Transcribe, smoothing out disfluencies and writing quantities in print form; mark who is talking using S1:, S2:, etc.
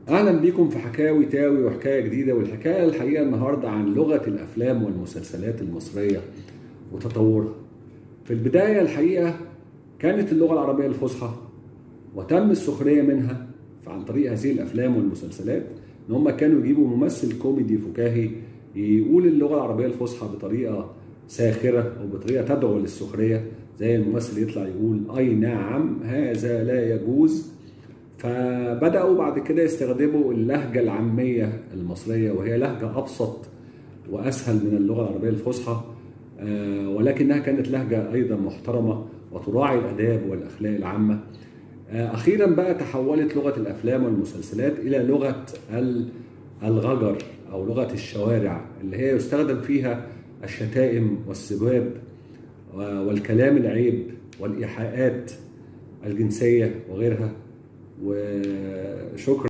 S1: اهلا بيكم في حكاوي تاوي وحكايه جديده. والحكايه الحقيقه النهارده عن لغه الافلام والمسلسلات المصريه وتطورها. في البدايه الحقيقه كانت اللغه العربيه الفصحى وتم السخريه منها عن طريق هذه الافلام والمسلسلات، ان هم كانوا يجيبوا ممثل كوميدي فكاهي يقول اللغه العربيه الفصحى بطريقه ساخره او بطريقه تدعو للسخريه، زي الممثل يطلع يقول اي نعم هذا لا يجوز. فبدأوا بعد كده يستخدموا اللهجة العامية المصرية، وهي لهجة أبسط وأسهل من اللغة العربية الفصحى، ولكنها كانت لهجة أيضا محترمة وتراعي الآداب والأخلاق العامة. أخيرا بقى تحولت لغة الأفلام والمسلسلات إلى لغة الغجر أو لغة الشوارع، اللي هي يستخدم فيها الشتائم والسباب والكلام العيب والإيحاءات الجنسية وغيرها. وشكرا.